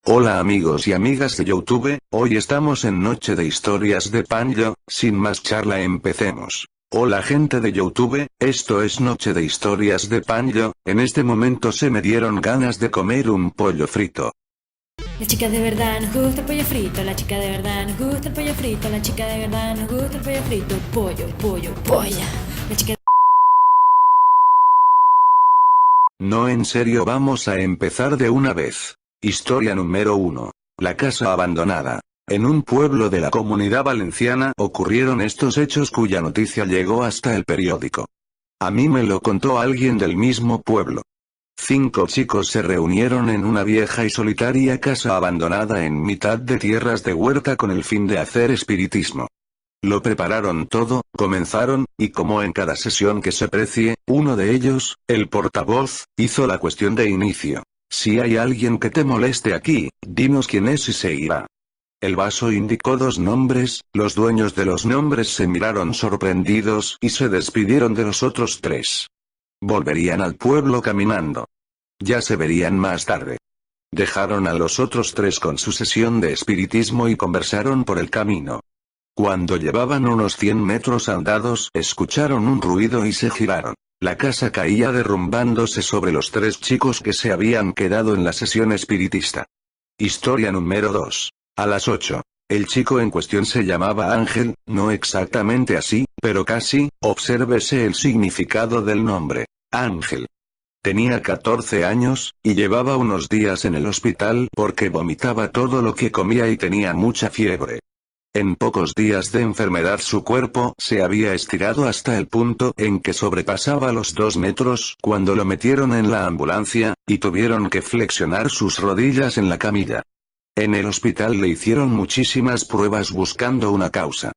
Hola amigos y amigas de YouTube, hoy estamos en Noche de Historias de Panjo, sin más charla empecemos. Hola gente de YouTube, esto es Noche de Historias de Panjo, en este momento se me dieron ganas de comer un pollo frito. La chica de verdad nos gusta el pollo frito, la chica de verdad nos gusta el pollo frito, la chica de verdad nos gusta el pollo frito, pollo, pollo, polla. La chica No, en serio, vamos a empezar de una vez. Historia número 1. La casa abandonada. En un pueblo de la Comunidad Valenciana ocurrieron estos hechos cuya noticia llegó hasta el periódico. A mí me lo contó alguien del mismo pueblo. 5 chicos se reunieron en una vieja y solitaria casa abandonada en mitad de tierras de huerta con el fin de hacer espiritismo. Lo prepararon todo, comenzaron, y como en cada sesión que se precie, uno de ellos, el portavoz, hizo la cuestión de inicio. Si hay alguien que te moleste aquí, dinos quién es y se irá. El vaso indicó 2 nombres, los dueños de los nombres se miraron sorprendidos y se despidieron de los otros 3. Volverían al pueblo caminando. Ya se verían más tarde. Dejaron a los otros 3 con su sesión de espiritismo y conversaron por el camino. Cuando llevaban unos 100 metros andados, escucharon un ruido y se giraron. La casa caía derrumbándose sobre los 3 chicos que se habían quedado en la sesión espiritista. Historia número 2. A las 8. El chico en cuestión se llamaba Ángel, no exactamente así, pero casi. Obsérvese el significado del nombre. Ángel. Tenía 14 años, y llevaba unos días en el hospital porque vomitaba todo lo que comía y tenía mucha fiebre. En pocos días de enfermedad su cuerpo se había estirado hasta el punto en que sobrepasaba los 2 metros cuando lo metieron en la ambulancia, y tuvieron que flexionar sus rodillas en la camilla. En el hospital le hicieron muchísimas pruebas buscando una causa.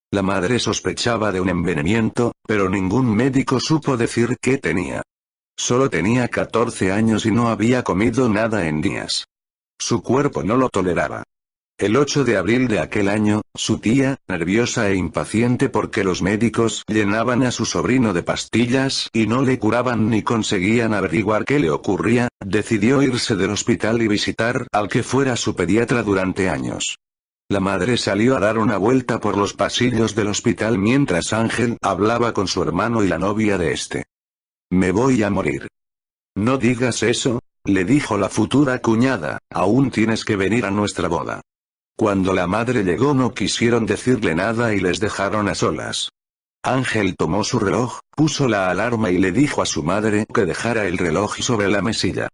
La madre sospechaba de un envenenamiento, pero ningún médico supo decir qué tenía. Solo tenía 14 años y no había comido nada en días. Su cuerpo no lo toleraba. El 8 de abril de aquel año, su tía, nerviosa e impaciente porque los médicos llenaban a su sobrino de pastillas y no le curaban ni conseguían averiguar qué le ocurría, decidió irse del hospital y visitar al que fuera su pediatra durante años. La madre salió a dar una vuelta por los pasillos del hospital mientras Ángel hablaba con su hermano y la novia de este. «Me voy a morir». «No digas eso», le dijo la futura cuñada, «aún tienes que venir a nuestra boda». Cuando la madre llegó no quisieron decirle nada y les dejaron a solas. Ángel tomó su reloj, puso la alarma y le dijo a su madre que dejara el reloj sobre la mesilla.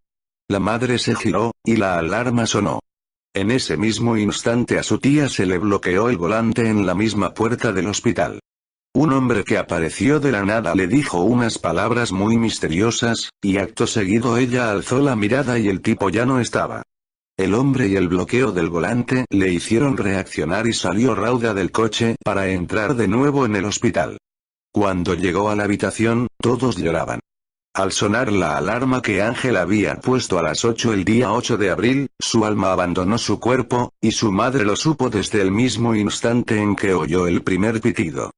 La madre se giró, y la alarma sonó. En ese mismo instante a su tía se le bloqueó el volante en la misma puerta del hospital. Un hombre que apareció de la nada le dijo unas palabras muy misteriosas, y acto seguido ella alzó la mirada y el tipo ya no estaba. El hombre y el bloqueo del volante le hicieron reaccionar y salió rauda del coche para entrar de nuevo en el hospital. Cuando llegó a la habitación, todos lloraban. Al sonar la alarma que Ángel había puesto a las 8 el día 8 de abril, su alma abandonó su cuerpo, y su madre lo supo desde el mismo instante en que oyó el primer pitido.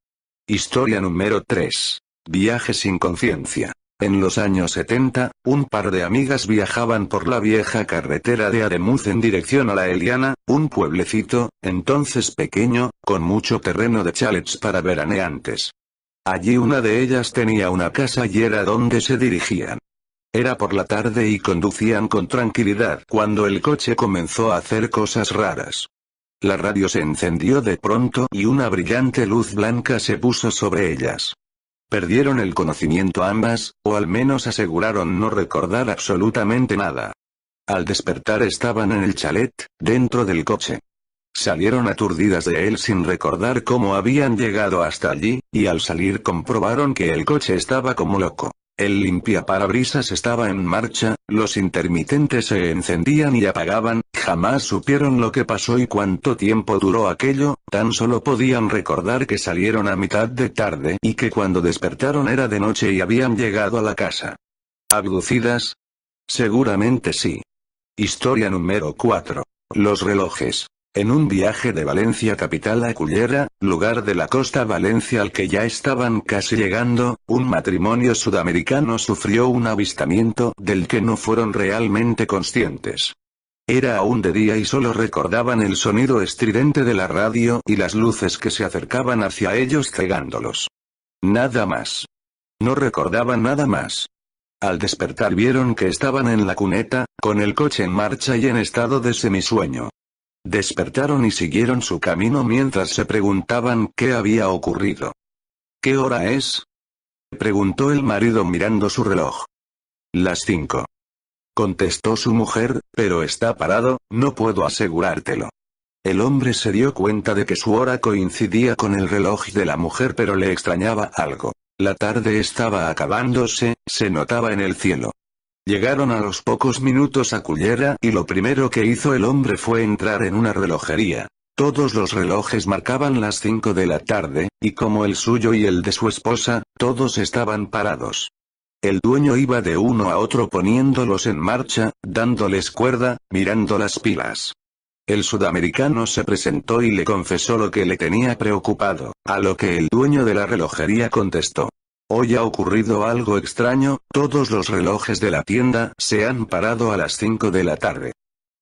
Historia número 3. Viaje sin conciencia. En los años 70, un par de amigas viajaban por la vieja carretera de Ademuz en dirección a La Eliana, un pueblecito, entonces pequeño, con mucho terreno de chalets para veraneantes. Allí una de ellas tenía una casa y era donde se dirigían. Era por la tarde y conducían con tranquilidad cuando el coche comenzó a hacer cosas raras. La radio se encendió de pronto y una brillante luz blanca se puso sobre ellas. Perdieron el conocimiento ambas, o al menos aseguraron no recordar absolutamente nada. Al despertar estaban en el chalet, dentro del coche. Salieron aturdidas de él sin recordar cómo habían llegado hasta allí, y al salir comprobaron que el coche estaba como loco. El limpiaparabrisas estaba en marcha, los intermitentes se encendían y apagaban, jamás supieron lo que pasó y cuánto tiempo duró aquello, tan solo podían recordar que salieron a mitad de tarde y que cuando despertaron era de noche y habían llegado a la casa. ¿Abducidas? Seguramente sí. Historia número 4. Los relojes. En un viaje de Valencia capital a Cullera, lugar de la costa Valencia al que ya estaban casi llegando, un matrimonio sudamericano sufrió un avistamiento del que no fueron realmente conscientes. Era aún de día y solo recordaban el sonido estridente de la radio y las luces que se acercaban hacia ellos cegándolos. Nada más. No recordaban nada más. Al despertar vieron que estaban en la cuneta, con el coche en marcha y en estado de semisueño. Despertaron y siguieron su camino mientras se preguntaban qué había ocurrido. ¿Qué hora es?, preguntó el marido mirando su reloj. Las 5. Contestó su mujer, pero está parado, no puedo asegurártelo. El hombre se dio cuenta de que su hora coincidía con el reloj de la mujer, pero le extrañaba algo. La tarde estaba acabándose, se notaba en el cielo. Llegaron a los pocos minutos a Cullera y lo primero que hizo el hombre fue entrar en una relojería. Todos los relojes marcaban las 5 de la tarde, y como el suyo y el de su esposa, todos estaban parados. El dueño iba de uno a otro poniéndolos en marcha, dándoles cuerda, mirando las pilas. El sudamericano se presentó y le confesó lo que le tenía preocupado, a lo que el dueño de la relojería contestó: hoy ha ocurrido algo extraño, todos los relojes de la tienda se han parado a las 5 de la tarde.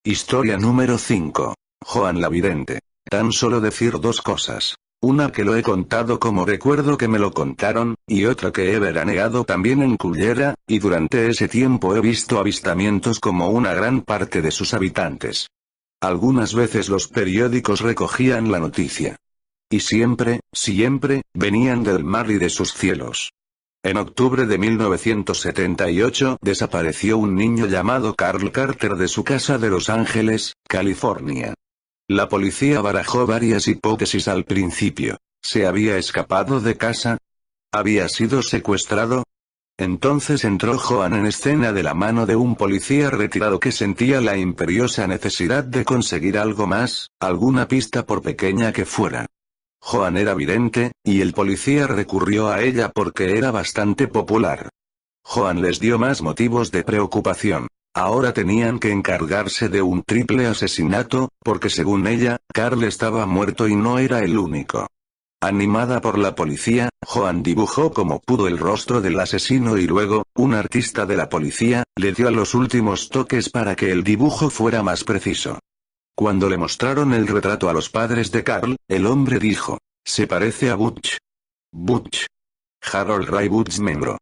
Historia número 5. Joan la Vidente. Tan solo decir dos cosas. Una que lo he contado como recuerdo que me lo contaron, y otra que he veraneado también en Cullera, y durante ese tiempo he visto avistamientos como una gran parte de sus habitantes. Algunas veces los periódicos recogían la noticia. Y siempre, venían del mar y de sus cielos. En octubre de 1978 desapareció un niño llamado Carl Carter de su casa de Los Ángeles, California. La policía barajó varias hipótesis al principio. ¿Se había escapado de casa? ¿Había sido secuestrado? Entonces entró Joan en escena de la mano de un policía retirado que sentía la imperiosa necesidad de conseguir algo más, alguna pista por pequeña que fuera. Joan era vidente, y el policía recurrió a ella porque era bastante popular. Joan les dio más motivos de preocupación. Ahora tenían que encargarse de un triple asesinato, porque según ella, Carl estaba muerto y no era el único. Animada por la policía, Joan dibujó como pudo el rostro del asesino y luego, un artista de la policía, le dio los últimos toques para que el dibujo fuera más preciso. Cuando le mostraron el retrato a los padres de Carl, el hombre dijo: se parece a Butch. Butch. Harold Ray Butch miembro.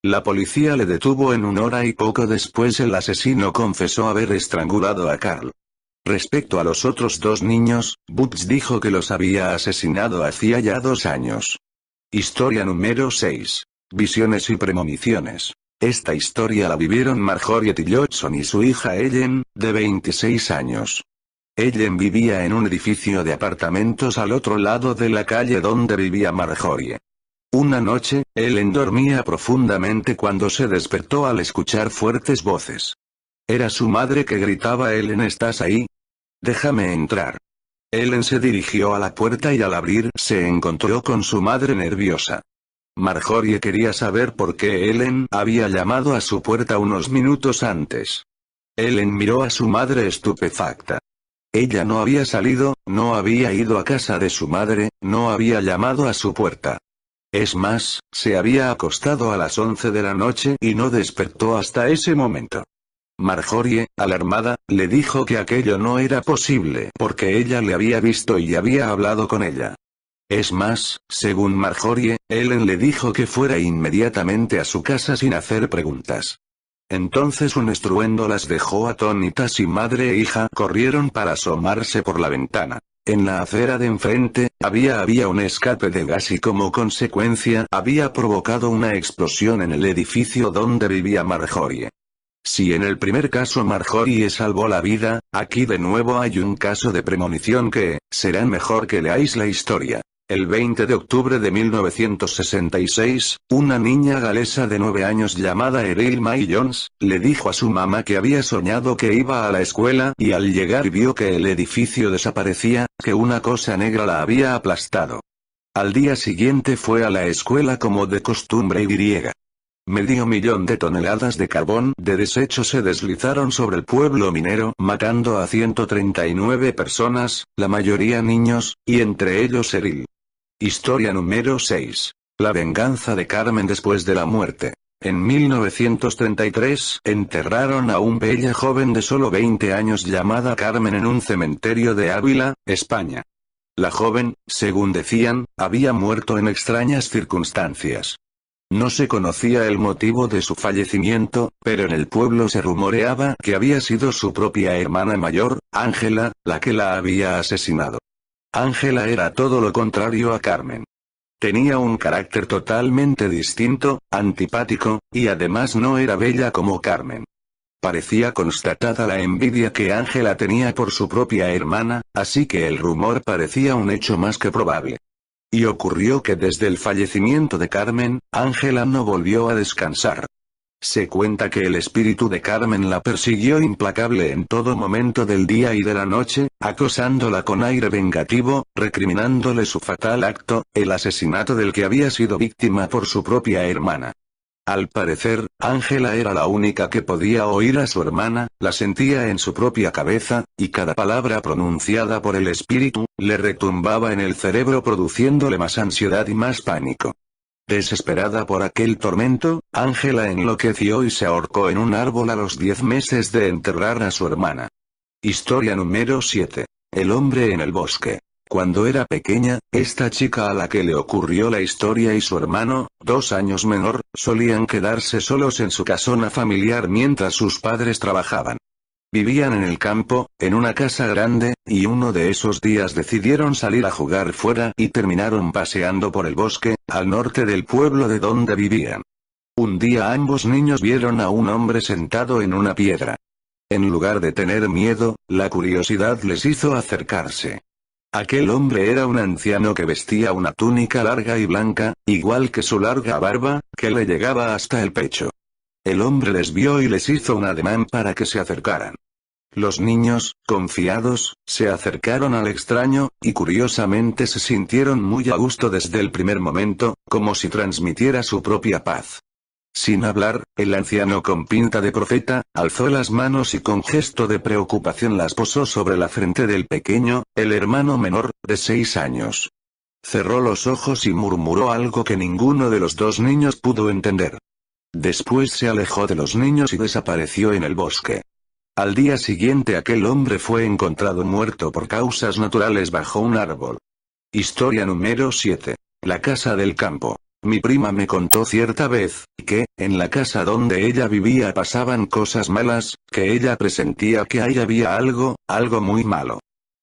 La policía le detuvo en 1 hora y poco después el asesino confesó haber estrangulado a Carl. Respecto a los otros dos niños, Butch dijo que los había asesinado hacía ya 2 años. Historia número 6. Visiones y premoniciones. Esta historia la vivieron Marjorie Tillotson y su hija Ellen, de 26 años. Ellen vivía en un edificio de apartamentos al otro lado de la calle donde vivía Marjorie. Una noche, Ellen dormía profundamente cuando se despertó al escuchar fuertes voces. Era su madre que gritaba: Ellen, ¿estás ahí? Déjame entrar. Ellen se dirigió a la puerta y al abrir se encontró con su madre nerviosa. Marjorie quería saber por qué Ellen había llamado a su puerta unos minutos antes. Ellen miró a su madre estupefacta. Ella no había salido, no había ido a casa de su madre, no había llamado a su puerta. Es más, se había acostado a las 11 de la noche y no despertó hasta ese momento. Marjorie, alarmada, le dijo que aquello no era posible porque ella le había visto y había hablado con ella. Es más, según Marjorie, Ellen le dijo que fuera inmediatamente a su casa sin hacer preguntas. Entonces un estruendo las dejó atónitas y madre e hija corrieron para asomarse por la ventana. En la acera de enfrente, había un escape de gas y como consecuencia había provocado una explosión en el edificio donde vivía Marjorie. Si en el primer caso Marjorie salvó la vida, aquí de nuevo hay un caso de premonición que, será mejor que leáis la historia. El 20 de octubre de 1966, una niña galesa de 9 años llamada Eril May Jones, le dijo a su mamá que había soñado que iba a la escuela y al llegar vio que el edificio desaparecía, que una cosa negra la había aplastado. Al día siguiente fue a la escuela como de costumbre y medio millón de toneladas de carbón de desecho se deslizaron sobre el pueblo minero matando a 139 personas, la mayoría niños, y entre ellos Eril. Historia número 6. La venganza de Carmen después de la muerte. En 1933, enterraron a una bella joven de solo 20 años llamada Carmen en un cementerio de Ávila, España. La joven, según decían, había muerto en extrañas circunstancias. No se conocía el motivo de su fallecimiento, pero en el pueblo se rumoreaba que había sido su propia hermana mayor, Ángela, la que la había asesinado. Ángela era todo lo contrario a Carmen. Tenía un carácter totalmente distinto, antipático, y además no era bella como Carmen. Parecía constatada la envidia que Ángela tenía por su propia hermana, así que el rumor parecía un hecho más que probable. Y ocurrió que desde el fallecimiento de Carmen, Ángela no volvió a descansar. Se cuenta que el espíritu de Carmen la persiguió implacable en todo momento del día y de la noche, acosándola con aire vengativo, recriminándole su fatal acto, el asesinato del que había sido víctima por su propia hermana. Al parecer, Ángela era la única que podía oír a su hermana, la sentía en su propia cabeza, y cada palabra pronunciada por el espíritu, le retumbaba en el cerebro produciéndole más ansiedad y más pánico. Desesperada por aquel tormento, Ángela enloqueció y se ahorcó en un árbol a los 10 meses de enterrar a su hermana. Historia número 7. El hombre en el bosque. Cuando era pequeña, esta chica a la que le ocurrió la historia y su hermano, 2 años menor, solían quedarse solos en su casona familiar mientras sus padres trabajaban. Vivían en el campo, en una casa grande, y uno de esos días decidieron salir a jugar fuera y terminaron paseando por el bosque, al norte del pueblo de donde vivían. Un día ambos niños vieron a un hombre sentado en una piedra. En lugar de tener miedo, la curiosidad les hizo acercarse. Aquel hombre era un anciano que vestía una túnica larga y blanca, igual que su larga barba, que le llegaba hasta el pecho. El hombre les vio y les hizo un ademán para que se acercaran. Los niños, confiados, se acercaron al extraño, y curiosamente se sintieron muy a gusto desde el primer momento, como si transmitiera su propia paz. Sin hablar, el anciano con pinta de profeta, alzó las manos y con gesto de preocupación las posó sobre la frente del pequeño, el hermano menor, de 6 años. Cerró los ojos y murmuró algo que ninguno de los dos niños pudo entender. Después se alejó de los niños y desapareció en el bosque. Al día siguiente aquel hombre fue encontrado muerto por causas naturales bajo un árbol. Historia número 7. La casa del campo. Mi prima me contó cierta vez, que, en la casa donde ella vivía pasaban cosas malas, que ella presentía que ahí había algo muy malo.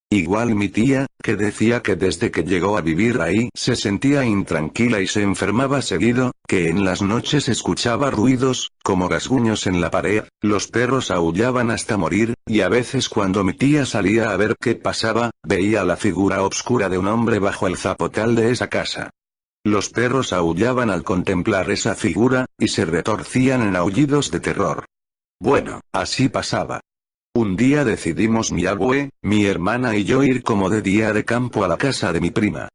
Igual mi tía, que decía que desde que llegó a vivir ahí se sentía intranquila y se enfermaba seguido, que en las noches escuchaba ruidos, como rasguños en la pared, los perros aullaban hasta morir, y a veces cuando mi tía salía a ver qué pasaba, veía la figura oscura de un hombre bajo el zapotal de esa casa. Los perros aullaban al contemplar esa figura, y se retorcían en aullidos de terror. Bueno, así pasaba. Un día decidimos mi abue, mi hermana y yo ir como de día de campo a la casa de mi prima.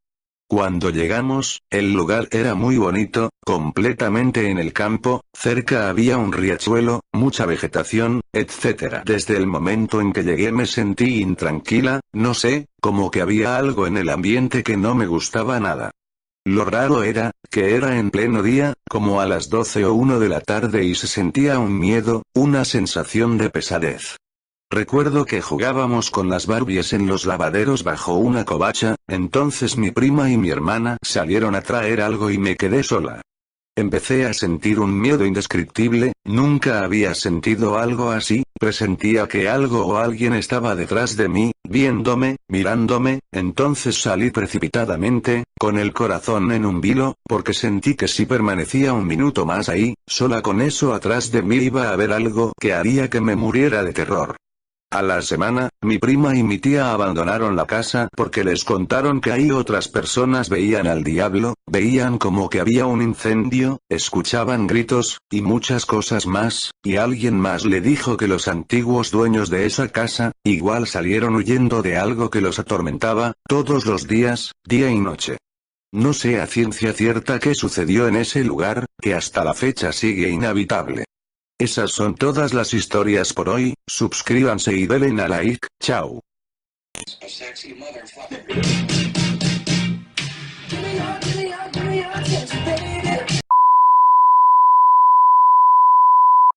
Cuando llegamos, el lugar era muy bonito, completamente en el campo, cerca había un riachuelo, mucha vegetación, etc. Desde el momento en que llegué me sentí intranquila, no sé, como que había algo en el ambiente que no me gustaba nada. Lo raro era, que era en pleno día, como a las 12 o 1 de la tarde y se sentía un miedo, una sensación de pesadez. Recuerdo que jugábamos con las Barbies en los lavaderos bajo una covacha, entonces mi prima y mi hermana salieron a traer algo y me quedé sola. Empecé a sentir un miedo indescriptible, nunca había sentido algo así, presentía que algo o alguien estaba detrás de mí, viéndome, mirándome, entonces salí precipitadamente, con el corazón en un vilo, porque sentí que si permanecía un minuto más ahí, sola con eso atrás de mí iba a haber algo que haría que me muriera de terror. A la semana, mi prima y mi tía abandonaron la casa porque les contaron que ahí otras personas veían al diablo, veían como que había un incendio, escuchaban gritos, y muchas cosas más, y alguien más le dijo que los antiguos dueños de esa casa, igual salieron huyendo de algo que los atormentaba, todos los días, día y noche. No sé a ciencia cierta qué sucedió en ese lugar, que hasta la fecha sigue inhabitable. Esas son todas las historias por hoy, suscríbanse y denle a like, chao.